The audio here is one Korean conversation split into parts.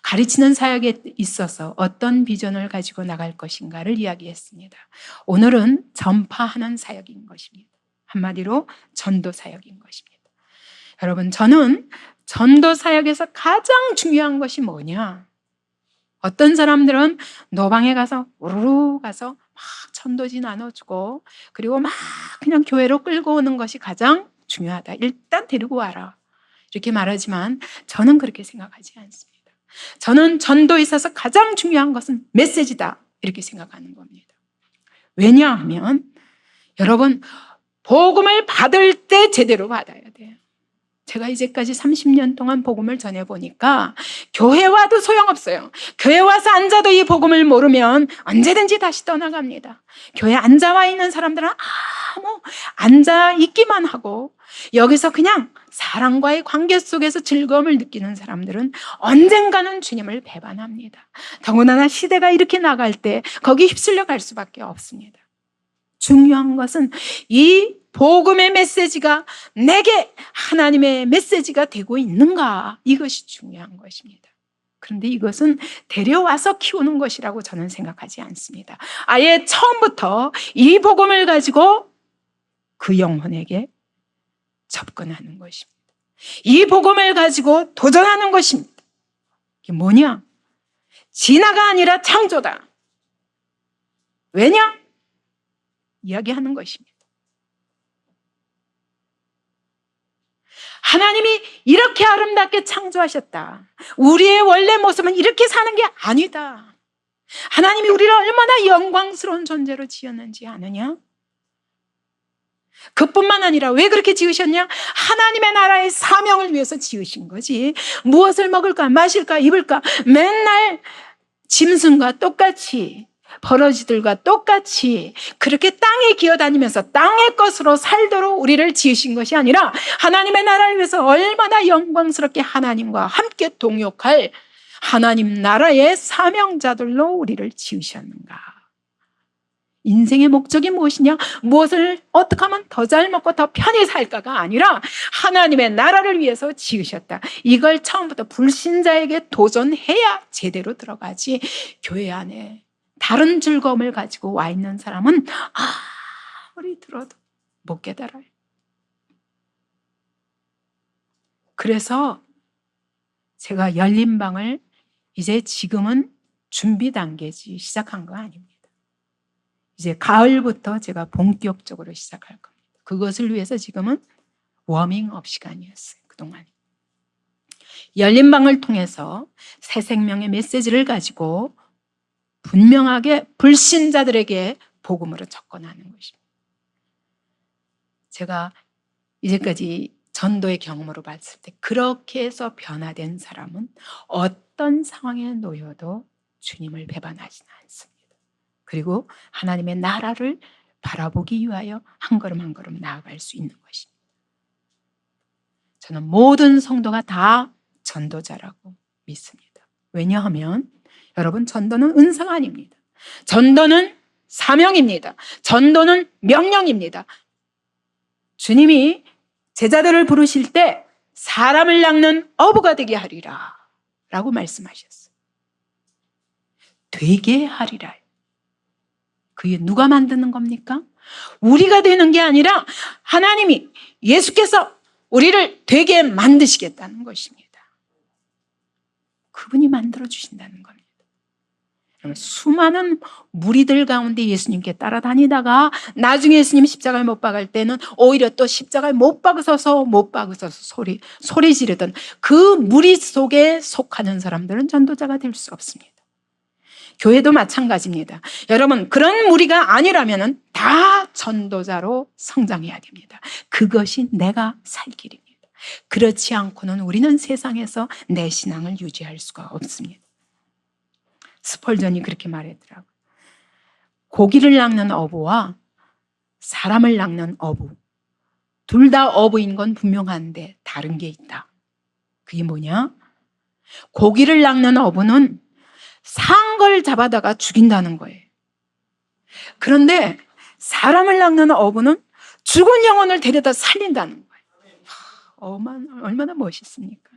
가르치는 사역에 있어서 어떤 비전을 가지고 나갈 것인가를 이야기했습니다. 오늘은 전파하는 사역인 것입니다. 한마디로 전도 사역인 것입니다. 여러분, 저는 전도 사역에서 가장 중요한 것이 뭐냐? 어떤 사람들은 노방에 가서 우르르 가서 막 전도지 나눠주고 그리고 막 그냥 교회로 끌고 오는 것이 가장 중요하다. 일단 데리고 와라. 이렇게 말하지만 저는 그렇게 생각하지 않습니다. 저는 전도에 있어서 가장 중요한 것은 메시지다. 이렇게 생각하는 겁니다. 왜냐하면 여러분, 복음을 받을 때 제대로 받아야 돼요. 제가 이제까지 30년 동안 복음을 전해보니까 교회 와도 소용없어요. 교회 와서 앉아도 이 복음을 모르면 언제든지 다시 떠나갑니다. 교회 앉아와 있는 사람들은 아무 앉아있기만 하고 여기서 그냥 사람과의 관계 속에서 즐거움을 느끼는 사람들은 언젠가는 주님을 배반합니다. 더군다나 시대가 이렇게 나갈 때 거기 휩쓸려 갈 수밖에 없습니다. 중요한 것은 이 복음의 메시지가 내게 하나님의 메시지가 되고 있는가, 이것이 중요한 것입니다. 그런데 이것은 데려와서 키우는 것이라고 저는 생각하지 않습니다. 아예 처음부터 이 복음을 가지고 그 영혼에게 접근하는 것입니다. 이 복음을 가지고 도전하는 것입니다. 이게 뭐냐? 진화가 아니라 창조다. 왜냐? 이야기하는 것입니다. 하나님이 이렇게 아름답게 창조하셨다. 우리의 원래 모습은 이렇게 사는 게 아니다. 하나님이 우리를 얼마나 영광스러운 존재로 지었는지 아느냐? 그뿐만 아니라 왜 그렇게 지으셨냐? 하나님의 나라의 사명을 위해서 지으신 거지. 무엇을 먹을까, 마실까, 입을까 맨날 짐승과 똑같이, 버러지들과 똑같이 그렇게 땅에 기어다니면서 땅의 것으로 살도록 우리를 지으신 것이 아니라 하나님의 나라를 위해서 얼마나 영광스럽게 하나님과 함께 동역할 하나님 나라의 사명자들로 우리를 지으셨는가. 인생의 목적이 무엇이냐? 무엇을 어떻게 하면 더 잘 먹고 더 편히 살까가 아니라 하나님의 나라를 위해서 지으셨다. 이걸 처음부터 불신자에게 도전해야 제대로 들어가지. 교회 안에 다른 즐거움을 가지고 와 있는 사람은 아무리 들어도 못 깨달아요. 그래서 제가 열린 방을 이제 지금은 준비 단계지 시작한 거 아닙니다. 이제 가을부터 제가 본격적으로 시작할 겁니다. 그것을 위해서 지금은 워밍업 시간이었어요. 그동안 열린 방을 통해서 새 생명의 메시지를 가지고 분명하게 불신자들에게 복음으로 접근하는 것입니다. 제가 이제까지 전도의 경험으로 봤을 때 그렇게 해서 변화된 사람은 어떤 상황에 놓여도 주님을 배반하지는 않습니다. 그리고 하나님의 나라를 바라보기 위하여 한 걸음 한 걸음 나아갈 수 있는 것입니다. 저는 모든 성도가 다 전도자라고 믿습니다. 왜냐하면 여러분, 전도는 은사가 아닙니다. 전도는 사명입니다. 전도는 명령입니다. 주님이 제자들을 부르실 때 사람을 낚는 어부가 되게 하리라 라고 말씀하셨어요. 되게 하리라. 그게 누가 만드는 겁니까? 우리가 되는 게 아니라 하나님이, 예수께서 우리를 되게 만드시겠다는 것입니다. 그분이 만들어주신다는 겁니다. 수많은 무리들 가운데 예수님께 따라다니다가 나중에 예수님이 십자가에 못 박을 때는 오히려 또 십자가에 못 박으셔서 소리 지르던 그 무리 속에 속하는 사람들은 전도자가 될 수 없습니다. 교회도 마찬가지입니다. 여러분, 그런 무리가 아니라면 다 전도자로 성장해야 됩니다. 그것이 내가 살 길입니다. 그렇지 않고는 우리는 세상에서 내 신앙을 유지할 수가 없습니다. 스펄전이 그렇게 말했더라고요. 고기를 낚는 어부와 사람을 낚는 어부, 둘 다 어부인 건 분명한데 다른 게 있다. 그게 뭐냐? 고기를 낚는 어부는 산 걸 잡아다가 죽인다는 거예요. 그런데 사람을 낚는 어부는 죽은 영혼을 데려다 살린다는 거예요. 얼마나 멋있습니까?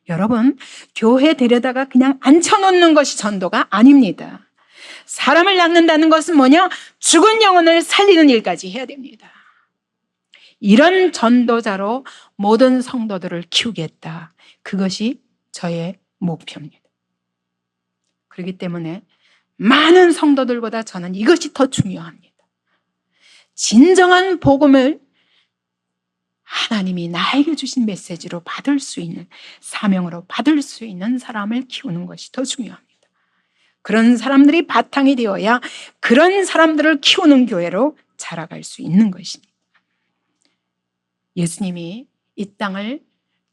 여러분, 교회 데려다가 그냥 앉혀놓는 것이 전도가 아닙니다. 사람을 낚는다는 것은 뭐냐? 죽은 영혼을 살리는 일까지 해야 됩니다. 이런 전도자로 모든 성도들을 키우겠다. 그것이 저의 목표입니다. 그렇기 때문에 많은 성도들보다 저는 이것이 더 중요합니다. 진정한 복음을 하나님이 나에게 주신 메시지로 받을 수 있는, 사명으로 받을 수 있는 사람을 키우는 것이 더 중요합니다. 그런 사람들이 바탕이 되어야 그런 사람들을 키우는 교회로 자라갈 수 있는 것입니다. 예수님이 이 땅을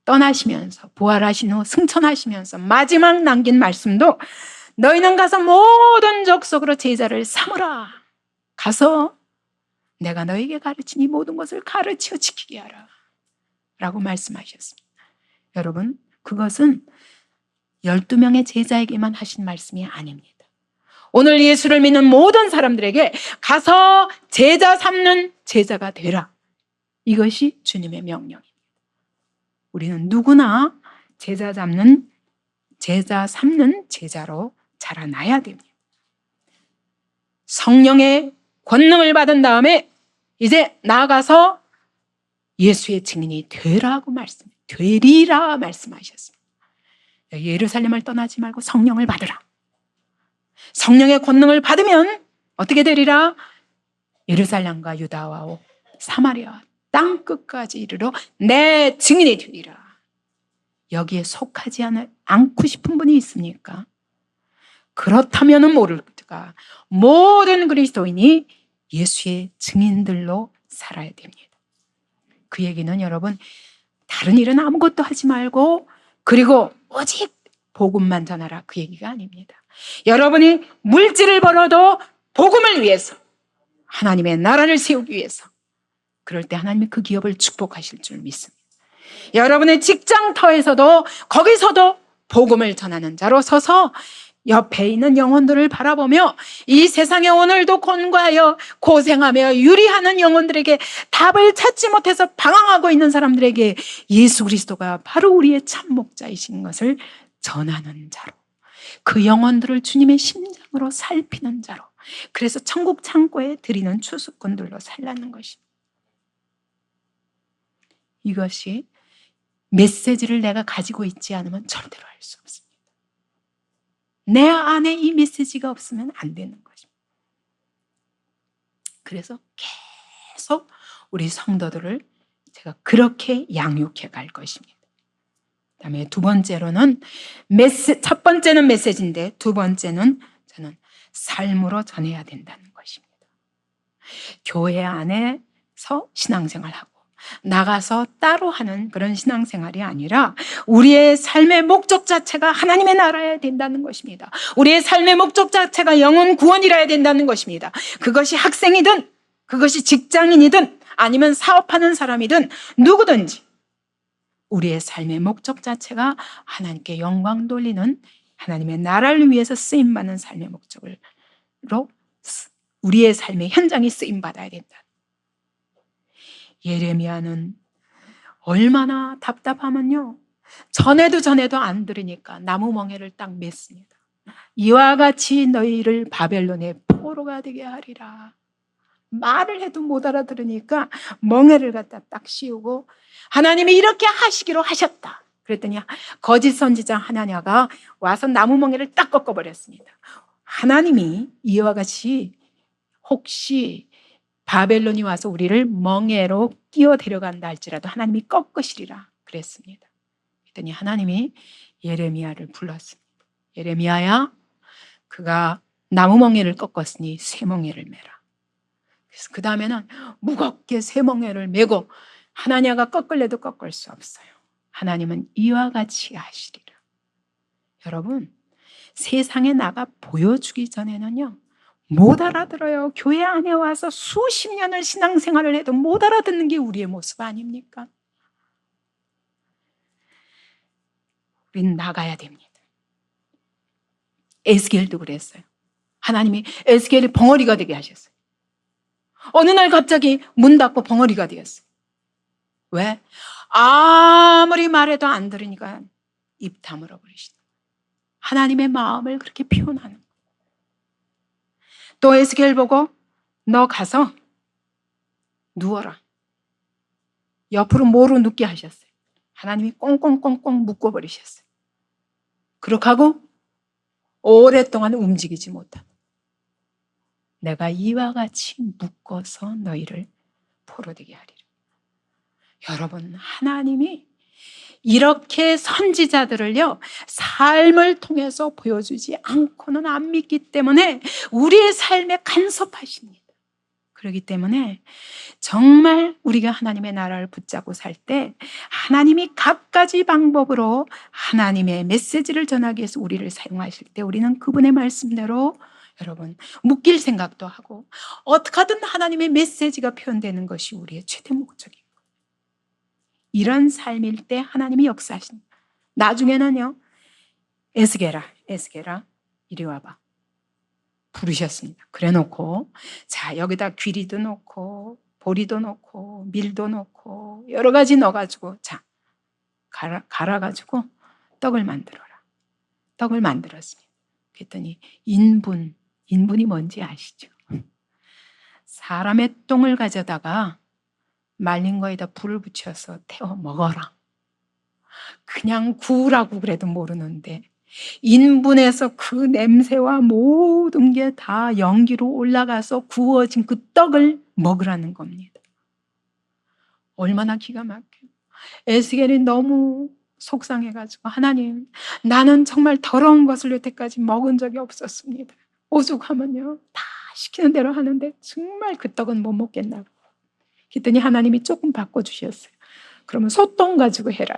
떠나시면서 부활하신 후 승천하시면서 마지막 남긴 말씀도 너희는 가서 모든 족속으로 제자를 삼으라. 가서 내가 너에게 가르친 이 모든 것을 가르쳐 지키게 하라 라고 말씀하셨습니다. 여러분, 그것은 12명의 제자에게만 하신 말씀이 아닙니다. 오늘 예수를 믿는 모든 사람들에게 가서 제자 삼는 제자가 되라. 이것이 주님의 명령입니다. 우리는 누구나 제자 삼는 제자로 자라나야 됩니다. 성령의 권능을 받은 다음에 이제 나아가서 예수의 증인이 되라고 되리라 말씀하셨습니다. 예루살렘을 떠나지 말고 성령을 받으라. 성령의 권능을 받으면 어떻게 되리라? 예루살렘과 유다와 사마리아 땅 끝까지 이르러 내 증인이 되리라. 여기에 속하지 않고 싶은 분이 있습니까? 그렇다면 모를까 모든 그리스도인이 예수의 증인들로 살아야 됩니다. 그 얘기는 여러분, 다른 일은 아무것도 하지 말고 그리고 오직 복음만 전하라, 그 얘기가 아닙니다. 여러분이 물질을 벌어도 복음을 위해서, 하나님의 나라를 세우기 위해서, 그럴 때 하나님이 그 기업을 축복하실 줄 믿습니다. 여러분의 직장터에서도 거기서도 복음을 전하는 자로 서서 옆에 있는 영혼들을 바라보며 이 세상에 오늘도 권고하여 고생하며 유리하는 영혼들에게 답을 찾지 못해서 방황하고 있는 사람들에게 예수 그리스도가 바로 우리의 참 목자이신 것을 전하는 자로, 그 영혼들을 주님의 심장으로 살피는 자로, 그래서 천국 창고에 드리는 추수꾼들로 살라는 것입니다. 이것이 메시지를 내가 가지고 있지 않으면 절대로 할 수 없습니다. 내 안에 이 메시지가 없으면 안 되는 것입니다. 그래서 계속 우리 성도들을 제가 그렇게 양육해 갈 것입니다. 그다음에 두 번째로는 첫 번째는 메시지인데 두 번째는 저는 삶으로 전해야 된다는 것입니다. 교회 안에서 신앙생활하고 나가서 따로 하는 그런 신앙생활이 아니라 우리의 삶의 목적 자체가 하나님의 나라여야 된다는 것입니다. 우리의 삶의 목적 자체가 영혼 구원이라야 된다는 것입니다. 그것이 학생이든 그것이 직장인이든 아니면 사업하는 사람이든 누구든지 우리의 삶의 목적 자체가 하나님께 영광 돌리는, 하나님의 나라를 위해서 쓰임받는 삶의 목적으로 우리의 삶의 현장이 쓰임받아야 된다. 예레미야는 얼마나 답답하면요, 전에도 안 들으니까 나무 멍에를 딱 맸습니다. 이와 같이 너희를 바벨론의 포로가 되게 하리라. 말을 해도 못 알아들으니까 멍에를 갖다 딱 씌우고 하나님이 이렇게 하시기로 하셨다. 그랬더니 거짓 선지자 하나냐가 와서 나무 멍에를 딱 꺾어버렸습니다. 하나님이 이와 같이 혹시 바벨론이 와서 우리를 멍에로 끼워 데려간다 할지라도 하나님이 꺾으시리라 그랬습니다. 그랬더니 하나님이 예레미야를 불렀습니다. 예레미야야, 그가 나무 멍에를 꺾었으니 새 멍에를 매라. 그래서 그 다음에는 무겁게 새 멍에를 메고, 하나냐가 꺾을래도 꺾을 수 없어요. 하나님은 이와 같이 하시리라. 여러분, 세상에 나가 보여주기 전에는요 못 알아들어요. 교회 안에 와서 수십 년을 신앙생활을 해도 못 알아듣는 게 우리의 모습 아닙니까? 우리는 나가야 됩니다. 에스겔도 그랬어요. 하나님이 에스겔이 벙어리가 되게 하셨어요. 어느 날 갑자기 문 닫고 벙어리가 되었어요. 왜? 아무리 말해도 안 들으니까 입 다물어 버리시는 거예요. 하나님의 마음을 그렇게 표현하는 거예요. 또 에스겔 보고 너 가서 누워라. 옆으로 뭐로 눕게 하셨어요. 하나님이 꽁꽁꽁꽁 묶어버리셨어요. 그렇게 하고 오랫동안 움직이지 못한, 내가 이와 같이 묶어서 너희를 포로되게 하리라. 여러분, 하나님이 이렇게 선지자들을요, 삶을 통해서 보여주지 않고는 안 믿기 때문에 우리의 삶에 간섭하십니다. 그렇기 때문에 정말 우리가 하나님의 나라를 붙잡고 살 때 하나님이 갖가지 방법으로 하나님의 메시지를 전하기 위해서 우리를 사용하실 때 우리는 그분의 말씀대로 여러분 묶일 생각도 하고 어떻게 하든 하나님의 메시지가 표현되는 것이 우리의 최대 목적입니다. 이런 삶일 때 하나님이 역사하십니다. 나중에는요, 에스겔아 이리 와봐 부르셨습니다. 그래 놓고 자 여기다 귀리도 놓고 보리도 놓고 밀도 놓고 여러 가지 넣어가지고 자 갈아가지고 떡을 만들어라. 떡을 만들었습니다. 그랬더니 인분이 뭔지 아시죠? 사람의 똥을 가져다가 말린 거에다 불을 붙여서 태워 먹어라. 그냥 구우라고 그래도 모르는데 인분에서 그 냄새와 모든 게 다 연기로 올라가서 구워진 그 떡을 먹으라는 겁니다. 얼마나 기가 막혀요. 에스겔이 너무 속상해가지고 하나님, 나는 정말 더러운 것을 여태까지 먹은 적이 없었습니다. 오죽하면요 다 시키는 대로 하는데 정말 그 떡은 못 먹겠나. 그랬더니 하나님이 조금 바꿔주셨어요. 그러면 소똥 가지고 해라.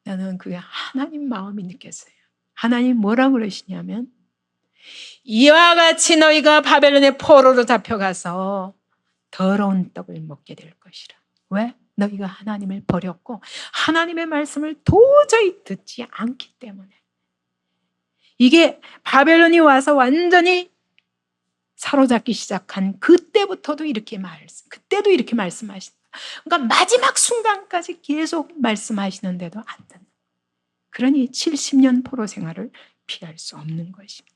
나는 그게 하나님 마음이 느꼈어요. 하나님 뭐라고 그러시냐면 이와 같이 너희가 바벨론의 포로로 잡혀가서 더러운 떡을 먹게 될 것이라. 왜? 너희가 하나님을 버렸고 하나님의 말씀을 도저히 듣지 않기 때문에. 이게 바벨론이 와서 완전히 사로잡기 시작한 그때도 이렇게 말씀하신다. 그러니까 마지막 순간까지 계속 말씀하시는데도 안 된다. 그러니 70년 포로 생활을 피할 수 없는 것입니다.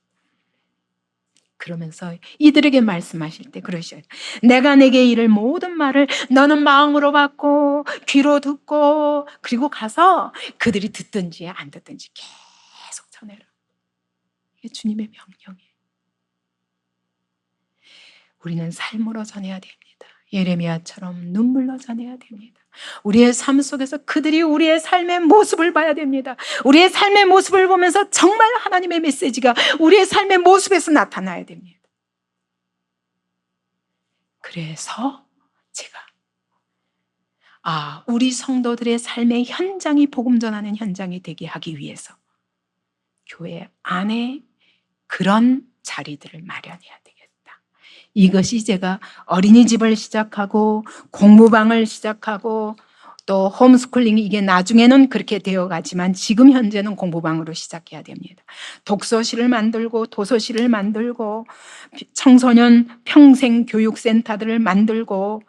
그러면서 이들에게 말씀하실 때 그러셔요. 내가 내게 이를 모든 말을 너는 마음으로 받고 귀로 듣고 그리고 가서 그들이 듣든지 안 듣든지 계속 전해라. 이게 주님의 명령이에요. 우리는 삶으로 전해야 됩니다. 예레미야처럼 눈물로 전해야 됩니다. 우리의 삶 속에서 그들이 우리의 삶의 모습을 봐야 됩니다. 우리의 삶의 모습을 보면서 정말 하나님의 메시지가 우리의 삶의 모습에서 나타나야 됩니다. 그래서 제가 우리 성도들의 삶의 현장이 복음 전하는 현장이 되게 하기 위해서 교회 안에 그런 자리들을 마련해야 되겠다. 이것이 제가 어린이집을 시작하고 공부방을 시작하고 또 홈스쿨링 이게 나중에는 그렇게 되어가지만 지금 현재는 공부방으로 시작해야 됩니다. 독서실을 만들고 도서실을 만들고 청소년 평생교육센터들을 만들고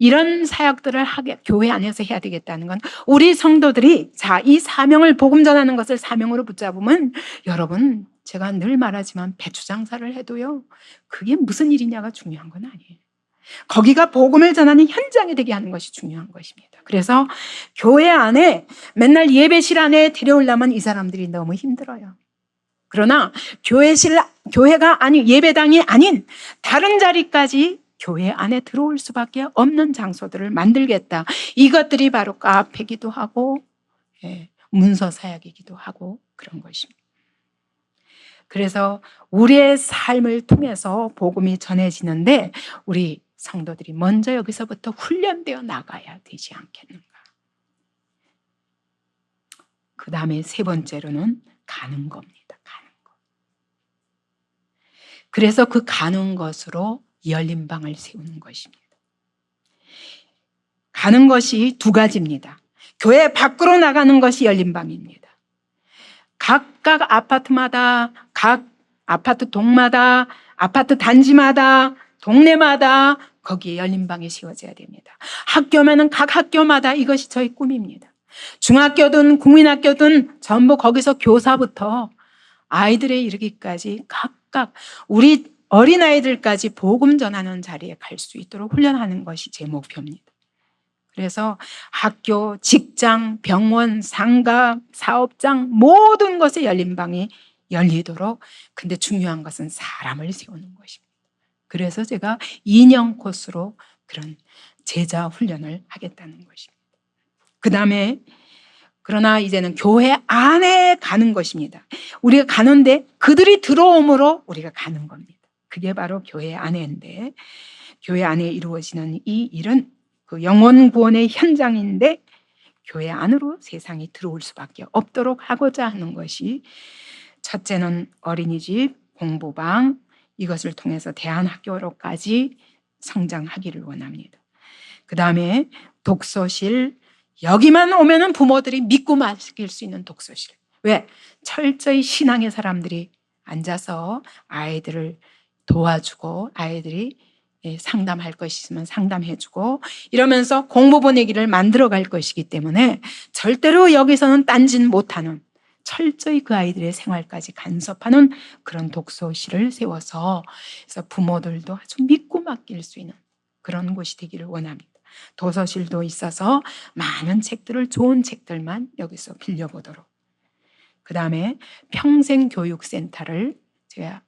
이런 사역들을 교회 안에서 해야 되겠다는 건 우리 성도들이 이 사명을 복음 전하는 것을 사명으로 붙잡으면 여러분 제가 늘 말하지만 배추 장사를 해도요 그게 무슨 일이냐가 중요한 건 아니에요. 거기가 복음을 전하는 현장이 되게 하는 것이 중요한 것입니다. 그래서 교회 안에 맨날 예배실 안에 데려오려면 이 사람들이 너무 힘들어요. 그러나 교회가 아닌 예배당이 아닌 다른 자리까지 교회 안에 들어올 수밖에 없는 장소들을 만들겠다. 이것들이 바로 카페기도 하고 문서 사역이기도 하고 그런 것입니다. 그래서 우리의 삶을 통해서 복음이 전해지는데 우리 성도들이 먼저 여기서부터 훈련되어 나가야 되지 않겠는가. 그 다음에 세 번째로는 가는 겁니다. 가는 것. 그래서 그 가는 것으로 열린 방을 세우는 것입니다. 가는 것이 두 가지입니다. 교회 밖으로 나가는 것이 열린 방입니다. 각각 아파트마다, 각 아파트 동마다, 아파트 단지마다, 동네마다 거기에 열린 방이 세워져야 됩니다. 학교면은 각 학교마다 이것이 저희 꿈입니다. 중학교든 국민학교든 전부 거기서 교사부터 아이들에 이르기까지 각각 우리 어린아이들까지 복음 전하는 자리에 갈 수 있도록 훈련하는 것이 제 목표입니다. 그래서 학교, 직장, 병원, 상가, 사업장 모든 것에 열린 방이 열리도록, 근데 중요한 것은 사람을 세우는 것입니다. 그래서 제가 2년 코스로 그런 제자 훈련을 하겠다는 것입니다. 그 다음에 그러나 이제는 교회 안에 가는 것입니다. 우리가 가는데 그들이 들어옴으로 우리가 가는 겁니다. 그게 바로 교회 안에인데, 교회 안에 이루어지는 이 일은 그 영혼 구원의 현장인데 교회 안으로 세상이 들어올 수밖에 없도록 하고자 하는 것이, 첫째는 어린이집, 공부방, 이것을 통해서 대안학교로까지 성장하기를 원합니다. 그 다음에 독서실, 여기만 오면은 부모들이 믿고 맡길 수 있는 독서실. 왜? 철저히 신앙의 사람들이 앉아서 아이들을 도와주고 아이들이 상담할 것이 있으면 상담해주고 이러면서 공부 보내기를 만들어갈 것이기 때문에 절대로 여기서는 딴짓 못하는, 철저히 그 아이들의 생활까지 간섭하는 그런 독서실을 세워서, 그래서 부모들도 아주 믿고 맡길 수 있는 그런 곳이 되기를 원합니다. 도서실도 있어서 많은 책들을, 좋은 책들만 여기서 빌려보도록. 그 다음에 평생교육센터를, 제가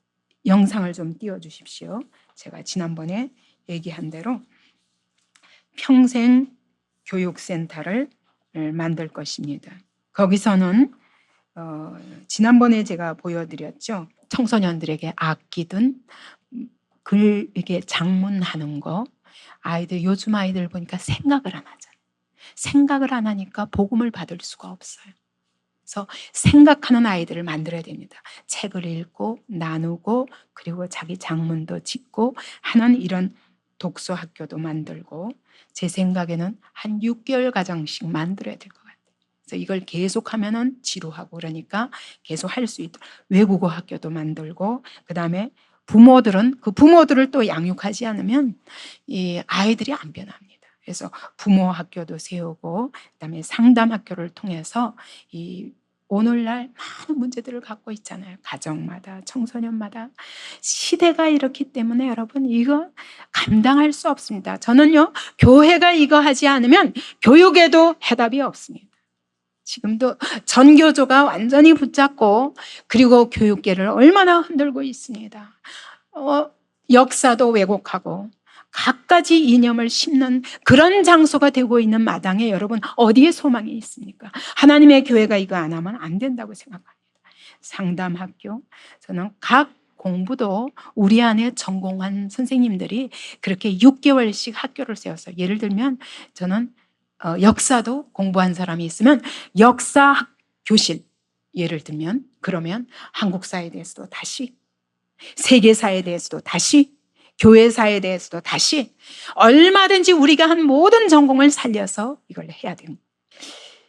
영상을 좀 띄워주십시오. 제가 지난번에 얘기한 대로 평생교육센터를 만들 것입니다. 거기서는 지난번에 제가 보여드렸죠. 청소년들에게 아끼든 글 이렇게 장문하는 거, 아이들, 요즘 아이들 보니까 생각을 안 하잖아요. 생각을 안 하니까 복음을 받을 수가 없어요. 그래서 생각하는 아이들을 만들어야 됩니다. 책을 읽고 나누고 그리고 자기 장문도 짓고 하는 이런 독서 학교도 만들고, 제 생각에는 한 6개월 가정씩 만들어야 될 것 같아요. 그래서 이걸 계속하면은 지루하고 그러니까 계속 할 수 있도록 외국어 학교도 만들고, 그 다음에 부모들은 그 부모들을 또 양육하지 않으면 이 아이들이 안 변합니다. 그래서 부모 학교도 세우고, 그다음에 상담 학교를 통해서 이 오늘날 많은 문제들을 갖고 있잖아요. 가정마다, 청소년마다. 시대가 이렇기 때문에 여러분 이거 감당할 수 없습니다. 저는요, 교회가 이거 하지 않으면 교육에도 해답이 없습니다. 지금도 전교조가 완전히 붙잡고 그리고 교육계를 얼마나 흔들고 있습니다. 역사도 왜곡하고 갖가지 이념을 심는 그런 장소가 되고 있는 마당에 여러분 어디에 소망이 있습니까? 하나님의 교회가 이거 안 하면 안 된다고 생각합니다. 상담학교, 저는 각 공부도 우리 안에 전공한 선생님들이 그렇게 6개월씩 학교를 세워서, 예를 들면 저는 역사도 공부한 사람이 있으면 역사 교실, 예를 들면 그러면 한국사에 대해서도 다시, 세계사에 대해서도 다시, 교회사에 대해서도 다시, 얼마든지 우리가 한 모든 전공을 살려서 이걸 해야 됩니다.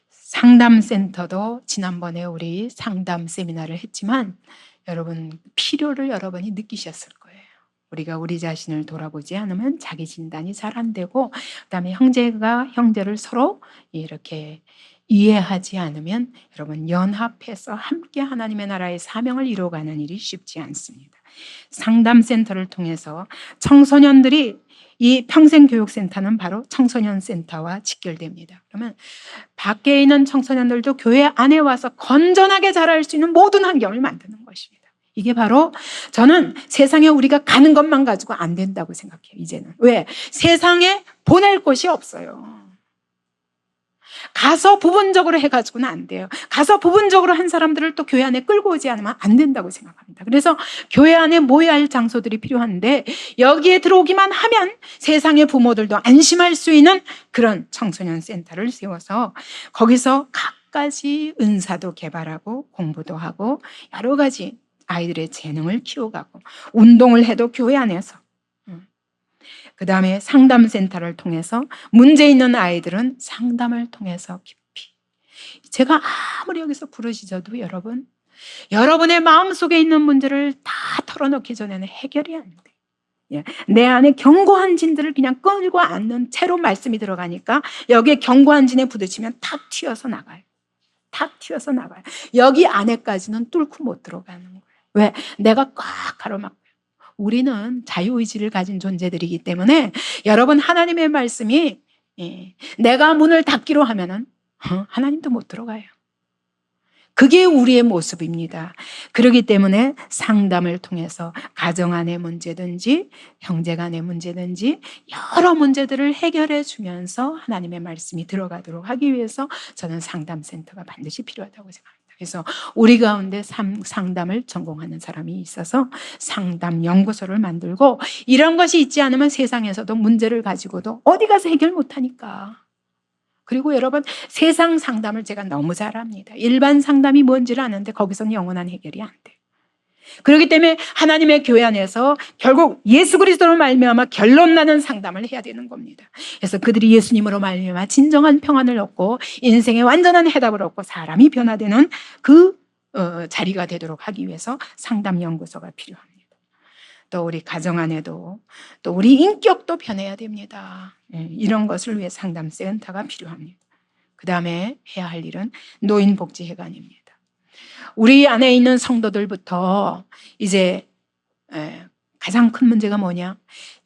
상담센터도 지난번에 우리 상담 세미나를 했지만 여러분 필요를 여러분이 느끼셨을 거예요. 우리가 우리 자신을 돌아보지 않으면 자기 진단이 잘 안 되고, 그다음에 형제가 형제를 서로 이렇게 이해하지 않으면 여러분 연합해서 함께 하나님의 나라의 사명을 이루어가는 일이 쉽지 않습니다. 상담센터를 통해서 청소년들이, 이 평생교육센터는 바로 청소년센터와 직결됩니다. 그러면 밖에 있는 청소년들도 교회 안에 와서 건전하게 자랄 수 있는 모든 환경을 만드는 것입니다. 이게 바로 저는 세상에 우리가 가는 것만 가지고 안 된다고 생각해요. 이제는. 왜? 세상에 보낼 곳이 없어요. 가서 부분적으로 해가지고는 안 돼요. 가서 부분적으로 한 사람들을 또 교회 안에 끌고 오지 않으면 안 된다고 생각합니다. 그래서 교회 안에 모여야 할 장소들이 필요한데, 여기에 들어오기만 하면 세상의 부모들도 안심할 수 있는 그런 청소년 센터를 세워서 거기서 각가지 은사도 개발하고 공부도 하고 여러 가지 아이들의 재능을 키워가고, 운동을 해도 교회 안에서, 그 다음에 상담센터를 통해서 문제 있는 아이들은 상담을 통해서 깊이, 제가 아무리 여기서 부르짖어도 여러분, 여러분의 마음속에 있는 문제를 다 털어놓기 전에는 해결이 안 돼요. 예, 내 안에 견고한 진들을 그냥 끌고 앉는 채로 말씀이 들어가니까 여기에 견고한 진에 부딪히면 탁 튀어서 나가요. 탁 튀어서 나가요. 여기 안에까지는 뚫고 못 들어가는 거예요. 왜? 내가 꽉 가로막고. 우리는 자유의지를 가진 존재들이기 때문에 여러분, 하나님의 말씀이 내가 문을 닫기로 하면은 하나님도 못 들어가요. 그게 우리의 모습입니다. 그렇기 때문에 상담을 통해서 가정 안의 문제든지 형제 간의 문제든지 여러 문제들을 해결해 주면서 하나님의 말씀이 들어가도록 하기 위해서 저는 상담센터가 반드시 필요하다고 생각합니다. 그래서 우리 가운데 상담을 전공하는 사람이 있어서 상담 연구소를 만들고, 이런 것이 있지 않으면 세상에서도 문제를 가지고도 어디 가서 해결 못하니까. 그리고 여러분, 세상 상담을 제가 너무 잘합니다. 일반 상담이 뭔지를 아는데 거기서는 영원한 해결이 안 돼요. 그렇기 때문에 하나님의 교회 안에서 결국 예수 그리스도로 말미암아 결론 나는 상담을 해야 되는 겁니다. 그래서 그들이 예수님으로 말미암아 진정한 평안을 얻고 인생의 완전한 해답을 얻고 사람이 변화되는 그 자리가 되도록 하기 위해서 상담 연구소가 필요합니다. 또 우리 가정 안에도 또 우리 인격도 변해야 됩니다. 이런 것을 위해 상담센터가 필요합니다. 그 다음에 해야 할 일은 노인복지회관입니다. 우리 안에 있는 성도들부터 이제 가장 큰 문제가 뭐냐?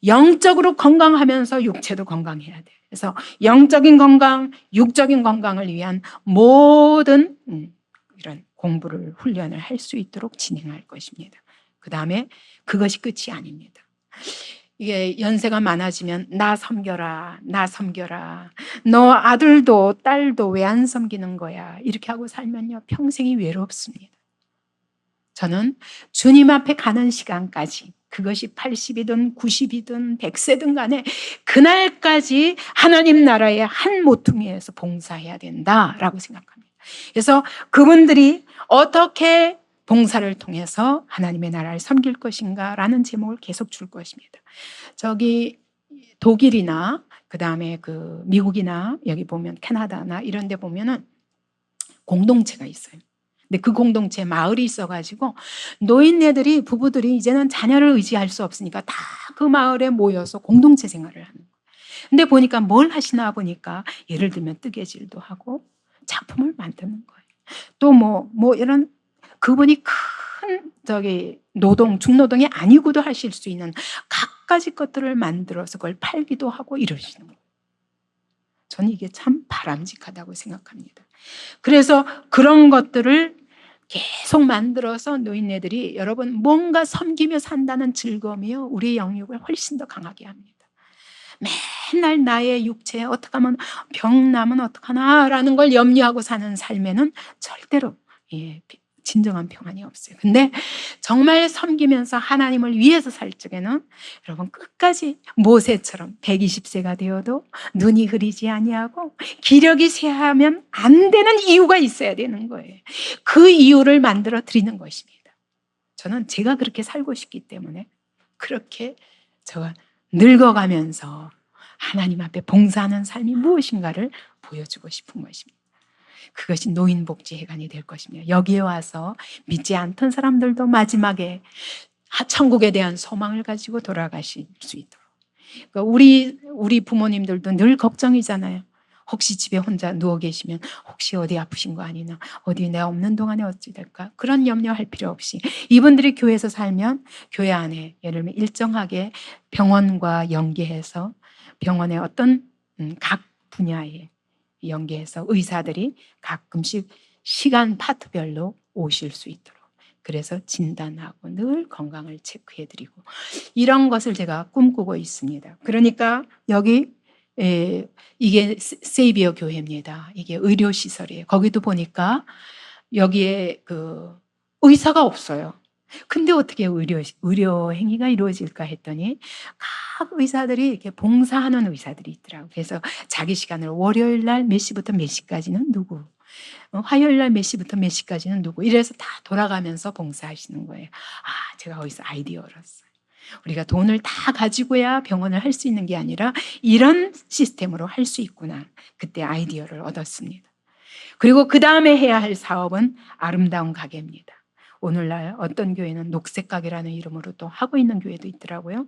영적으로 건강하면서 육체도 건강해야 돼. 그래서 영적인 건강, 육적인 건강을 위한 모든 이런 공부를, 훈련을 할 수 있도록 진행할 것입니다. 그 다음에 그것이 끝이 아닙니다. 이게 연세가 많아지면 나 섬겨라, 나 섬겨라, 너 아들도 딸도 왜 안 섬기는 거야, 이렇게 하고 살면요 평생이 외롭습니다. 저는 주님 앞에 가는 시간까지, 그것이 80이든 90이든 100세든 간에 그날까지 하나님 나라의 한 모퉁이에서 봉사해야 된다라고 생각합니다. 그래서 그분들이 어떻게 봉사를 통해서 하나님의 나라를 섬길 것인가라는 제목을 계속 줄 것입니다. 저기 독일이나 그 다음에 그 미국이나 여기 보면 캐나다나 이런 데 보면은 공동체가 있어요. 근데 그 공동체에 마을이 있어가지고 노인네들이, 부부들이 이제는 자녀를 의지할 수 없으니까 다 그 마을에 모여서 공동체 생활을 하는 거예요. 근데 보니까 뭘 하시나 보니까 예를 들면 뜨개질도 하고 작품을 만드는 거예요. 또 뭐 이런, 그분이 큰 노동, 중노동이 아니고도 하실 수 있는 갖가지 것들을 만들어서 그걸 팔기도 하고 이러시는 거예요. 저는 이게 참 바람직하다고 생각합니다. 그래서 그런 것들을 계속 만들어서 노인네들이, 여러분, 뭔가 섬기며 산다는 즐거움이요 우리의 영육을 훨씬 더 강하게 합니다. 맨날 나의 육체에 어떻게 하면 병 나면 어떡하나 라는 걸 염려하고 사는 삶에는 절대로 진정한 평안이 없어요. 근데 정말 섬기면서 하나님을 위해서 살 적에는 여러분 끝까지 모세처럼 120세가 되어도 눈이 흐리지 아니하고 기력이 쇠하면 안 되는 이유가 있어야 되는 거예요. 그 이유를 만들어 드리는 것입니다. 저는 제가 그렇게 살고 싶기 때문에 그렇게 제가 늙어가면서 하나님 앞에 봉사하는 삶이 무엇인가를 보여주고 싶은 것입니다. 그것이 노인복지회관이 될 것입니다. 여기에 와서 믿지 않던 사람들도 마지막에 천국에 대한 소망을 가지고 돌아가실 수 있도록. 그러니까 우리 부모님들도 늘 걱정이잖아요. 혹시 집에 혼자 누워 계시면 혹시 어디 아프신 거 아니나, 어디 내가 없는 동안에 어찌 될까, 그런 염려할 필요 없이 이분들이 교회에서 살면 교회 안에 예를 들면 일정하게 병원과 연계해서 병원의 어떤 각 분야에 연계해서 의사들이 가끔씩 시간 파트별로 오실 수 있도록, 그래서 진단하고 늘 건강을 체크해드리고, 이런 것을 제가 꿈꾸고 있습니다. 그러니까 여기 이게 세이비어 교회입니다. 이게 의료시설이에요. 거기도 보니까 여기에 그 의사가 없어요. 근데 어떻게 의료 행위가 이루어질까 했더니 각 의사들이 이렇게 봉사하는 의사들이 있더라고요. 그래서 자기 시간을 월요일 날 몇 시부터 몇 시까지는 누구, 화요일 날 몇 시부터 몇 시까지는 누구, 이래서 다 돌아가면서 봉사하시는 거예요. 제가 거기서 아이디어를 얻었어요. 우리가 돈을 다 가지고야 병원을 할 수 있는 게 아니라 이런 시스템으로 할 수 있구나. 그때 아이디어를 얻었습니다. 그리고 그 다음에 해야 할 사업은 아름다운 가게입니다. 오늘날 어떤 교회는 녹색 가게라는 이름으로 또 하고 있는 교회도 있더라고요.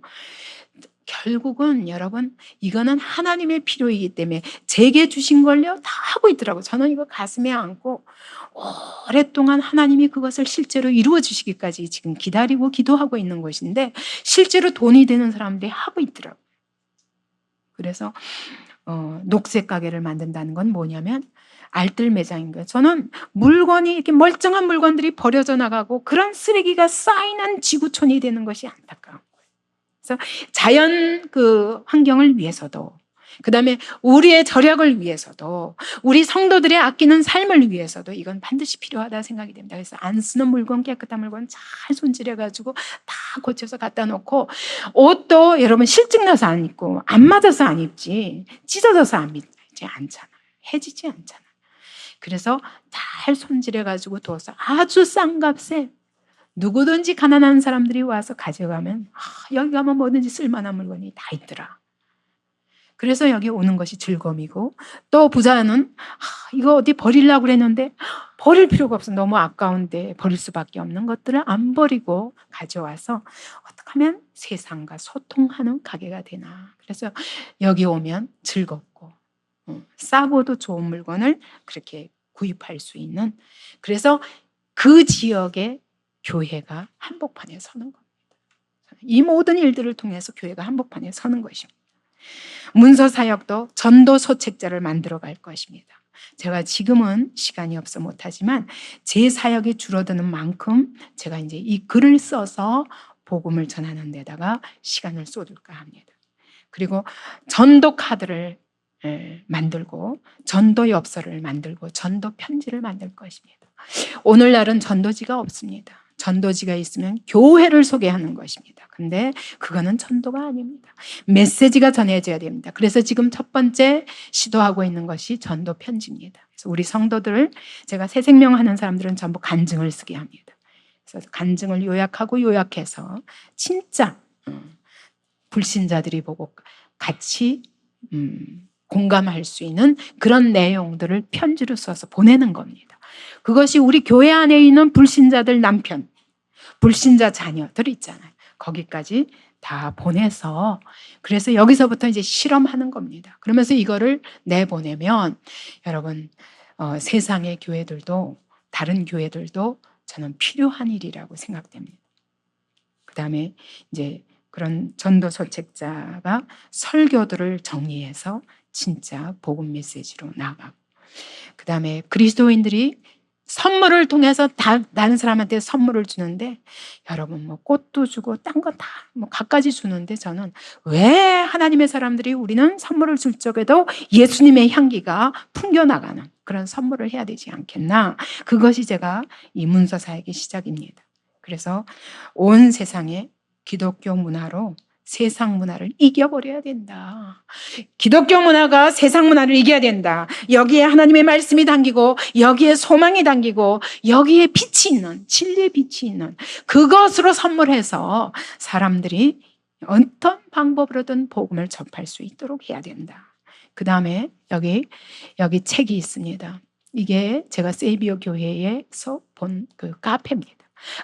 결국은 여러분, 이거는 하나님의 필요이기 때문에 제게 주신 걸요 다 하고 있더라고요. 저는 이거 가슴에 안고 오랫동안 하나님이 그것을 실제로 이루어 주시기까지 지금 기다리고 기도하고 있는 것인데, 실제로 돈이 되는 사람들이 하고 있더라고요. 그래서 녹색 가게를 만든다는 건 뭐냐면 알뜰 매장인 거예요. 저는 물건이 이렇게 멀쩡한 물건들이 버려져 나가고 그런 쓰레기가 쌓이는 지구촌이 되는 것이 안타까운 거예요. 그래서 자연 그 환경을 위해서도, 그 다음에 우리의 절약을 위해서도, 우리 성도들의 아끼는 삶을 위해서도 이건 반드시 필요하다 생각이 됩니다. 그래서 안 쓰는 물건, 깨끗한 물건 잘 손질해가지고 다 고쳐서 갖다 놓고, 옷도 여러분 실증 나서 안 입고 안 맞아서 안 입지, 찢어져서 안 입지 않잖아요. 해지지 않잖아요. 그래서 잘 손질해가지고 둬서 아주 싼 값에 누구든지 가난한 사람들이 와서 가져가면 여기 가면 뭐든지 쓸만한 물건이 다 있더라. 그래서 여기 오는 것이 즐거움이고, 또 부자는 이거 어디 버리려고 그랬는데 버릴 필요가 없어. 너무 아까운데 버릴 수밖에 없는 것들을 안 버리고 가져와서 어떻게 하면 세상과 소통하는 가게가 되나. 그래서 여기 오면 즐겁고 싸고도 좋은 물건을 그렇게 구입할 수 있는, 그래서 그 지역의 교회가 한복판에 서는 겁니다. 이 모든 일들을 통해서 교회가 한복판에 서는 것입니다. 문서 사역도 전도 소책자를 만들어 갈 것입니다. 제가 지금은 시간이 없어 못하지만 제 사역이 줄어드는 만큼 제가 이제 이 글을 써서 복음을 전하는 데다가 시간을 쏟을까 합니다. 그리고 전도 카드를 만들고 전도 엽서를 만들고 전도 편지를 만들 것입니다. 오늘날은 전도지가 없습니다. 전도지가 있으면 교회를 소개하는 것입니다. 근데 그거는 전도가 아닙니다. 메시지가 전해져야 됩니다. 그래서 지금 첫 번째 시도하고 있는 것이 전도 편지입니다. 그래서 우리 성도들, 제가 새 생명하는 사람들은 전부 간증을 쓰게 합니다. 그래서 간증을 요약하고 요약해서 진짜 불신자들이 보고 같이 공감할 수 있는 그런 내용들을 편지로 써서 보내는 겁니다. 그것이 우리 교회 안에 있는 불신자들 남편, 불신자 자녀들 있잖아요. 거기까지 다 보내서, 그래서 여기서부터 이제 실험하는 겁니다. 그러면서 이거를 내보내면 여러분, 세상의 교회들도, 다른 교회들도 저는 필요한 일이라고 생각됩니다. 그 다음에 이제 그런 전도 소책자가 설교들을 정리해서 진짜 복음 메시지로 나가고, 그 다음에 그리스도인들이 선물을 통해서 다른 사람한테 선물을 주는데, 여러분 뭐 꽃도 주고 딴 거 다 뭐 갖가지 주는데, 저는 왜 하나님의 사람들이 우리는 선물을 줄 적에도 예수님의 향기가 풍겨나가는 그런 선물을 해야 되지 않겠나. 그것이 제가 이 문서 사역의 시작입니다. 그래서 온 세상에 기독교 문화로 세상 문화를 이겨버려야 된다. 기독교 문화가 세상 문화를 이겨야 된다. 여기에 하나님의 말씀이 담기고, 여기에 소망이 담기고, 여기에 빛이 있는, 진리의 빛이 있는 그것으로 선물해서 사람들이 어떤 방법으로든 복음을 접할 수 있도록 해야 된다. 그 다음에 여기 책이 있습니다. 이게 제가 세이비어 교회에서 본 그 카페입니다.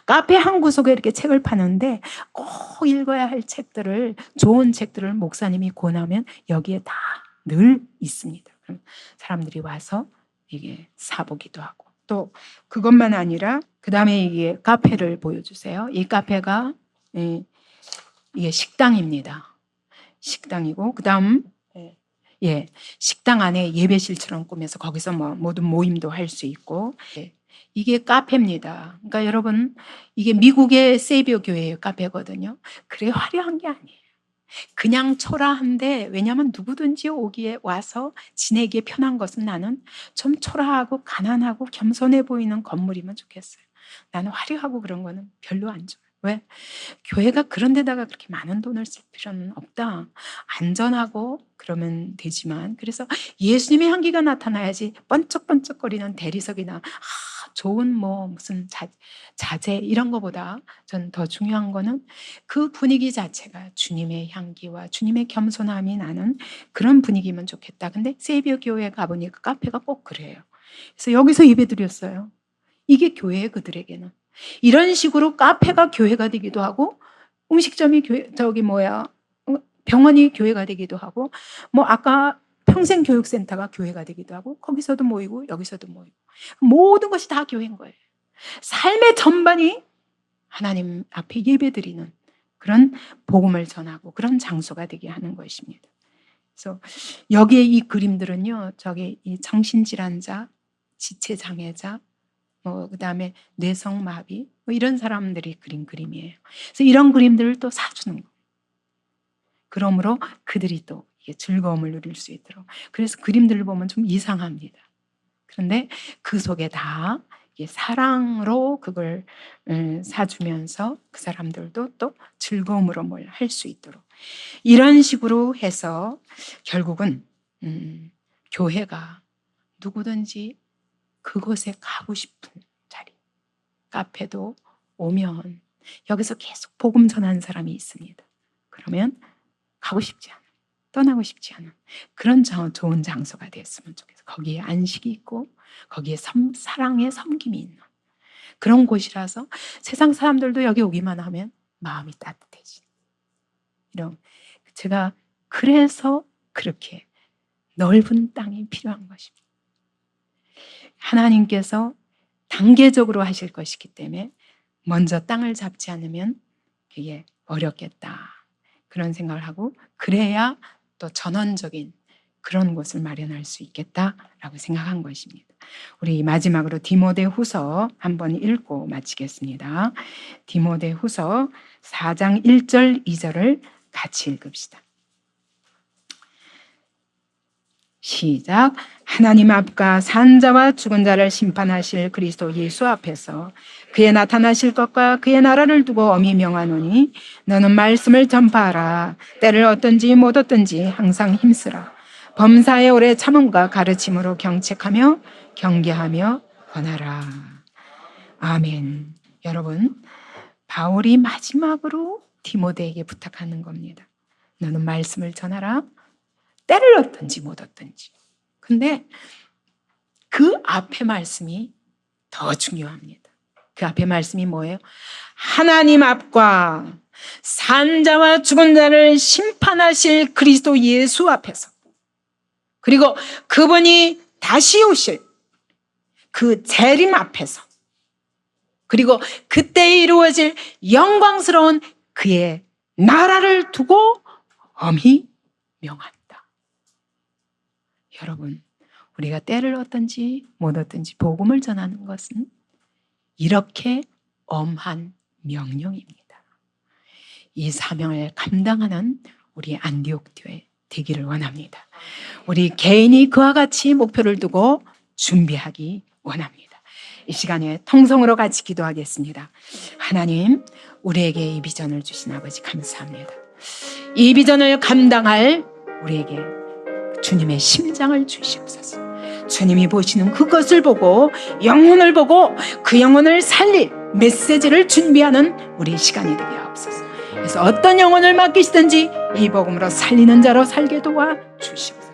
카페 한 구석에 이렇게 책을 파는데 꼭 읽어야 할 책들을, 좋은 책들을 목사님이 권하면 여기에 다 늘 있습니다. 그럼 사람들이 와서 이게 사보기도 하고, 또 그것만 아니라 그 다음에 이게 카페를 보여주세요. 이 카페가 이게 식당입니다. 식당이고, 그 다음 식당 안에 예배실처럼 꾸며서 거기서 뭐 모든 모임도 할 수 있고, 이게 카페입니다. 그러니까 여러분, 이게 미국의 세이비어 교회의 카페거든요. 그래 화려한 게 아니에요. 그냥 초라한데, 왜냐하면 누구든지 오기에 와서 지내기에 편한 것은 나는 좀 초라하고 가난하고 겸손해 보이는 건물이면 좋겠어요. 나는 화려하고 그런 거는 별로 안 좋아요. 왜? 교회가 그런 데다가 그렇게 많은 돈을 쓸 필요는 없다. 안전하고 그러면 되지만, 그래서 예수님의 향기가 나타나야지 번쩍번쩍거리는 대리석이나 좋은 뭐 무슨 자재 이런 거보다 저는 더 중요한 거는 그 분위기 자체가 주님의 향기와 주님의 겸손함이 나는 그런 분위기면 좋겠다. 근데 세이비어 교회에 가보니까 카페가 꼭 그래요. 그래서 여기서 예배 드렸어요. 이게 교회예요, 그들에게는. 이런 식으로 카페가 교회가 되기도 하고, 음식점이 병원이 교회가 되기도 하고, 아까 평생교육센터가 교회가 되기도 하고, 거기서도 모이고 여기서도 모이고, 모든 것이 다 교회인 거예요. 삶의 전반이 하나님 앞에 예배드리는 그런 복음을 전하고 그런 장소가 되게 하는 것입니다. 그래서 여기에 이 그림들은요, 저기 이 정신질환자, 지체장애자, 그다음에 뇌성마비, 이런 사람들이 그린 그림이에요. 그래서 이런 그림들을 또 사주는 거예요. 그러므로 그들이 또 즐거움을 누릴 수 있도록. 그래서 그림들을 보면 좀 이상합니다. 그런데 그 속에 다 사랑으로 그걸 사주면서 그 사람들도 또 즐거움으로 뭘 할 수 있도록, 이런 식으로 해서 결국은 교회가 누구든지 그곳에 가고 싶은 자리, 카페도 오면 여기서 계속 복음 전하는 사람이 있습니다. 그러면 가고 싶지 않아, 떠나고 싶지 않은 그런 좋은 장소가 됐으면 좋겠어요. 거기에 안식이 있고 거기에 사랑의 섬김이 있는 그런 곳이라서 세상 사람들도 여기 오기만 하면 마음이 따뜻해지는, 이런, 제가 그래서 그렇게 넓은 땅이 필요한 것입니다. 하나님께서 단계적으로 하실 것이기 때문에 먼저 땅을 잡지 않으면 그게 어렵겠다, 그런 생각을 하고, 그래야 또 전원적인 그런 곳을 마련할 수 있겠다라고 생각한 것입니다. 우리 마지막으로 디모데후서 한번 읽고 마치겠습니다. 디모데후서 4장 1절 2절을 같이 읽읍시다. 시작. 하나님 앞과 산 자와 죽은 자를 심판하실 그리스도 예수 앞에서 그의 나타나실 것과 그의 나라를 두고 엄히 명하노니 너는 말씀을 전파하라. 때를 얻든지 못 얻든지 항상 힘쓰라. 범사에 오래 참음과 가르침으로 경책하며 경계하며 권하라. 아멘. 여러분, 바울이 마지막으로 디모데에게 부탁하는 겁니다. 너는 말씀을 전하라. 때를 얻든지 못 얻든지. 근데 그 앞에 말씀이 더 중요합니다. 그 앞에 말씀이 뭐예요? 하나님 앞과 산 자와 죽은 자를 심판하실 그리스도 예수 앞에서, 그리고 그분이 다시 오실 그 재림 앞에서, 그리고 그때 이루어질 영광스러운 그의 나라를 두고 엄히 명한다. 여러분, 우리가 때를 얻든지 못 얻든지 복음을 전하는 것은 이렇게 엄한 명령입니다. 이 사명을 감당하는 우리 안디옥 교회 되기를 원합니다. 우리 개인이 그와 같이 목표를 두고 준비하기 원합니다. 이 시간에 통성으로 같이 기도하겠습니다. 하나님, 우리에게 이 비전을 주신 아버지 감사합니다. 이 비전을 감당할 우리에게 주님의 심장을 주시옵소서. 주님이 보시는 그것을 보고 영혼을 보고 그 영혼을 살릴 메시지를 준비하는 우리 시간이 되게 하옵소서. 그래서 어떤 영혼을 맡기시든지 이 복음으로 살리는 자로 살게 도와 주시옵소서.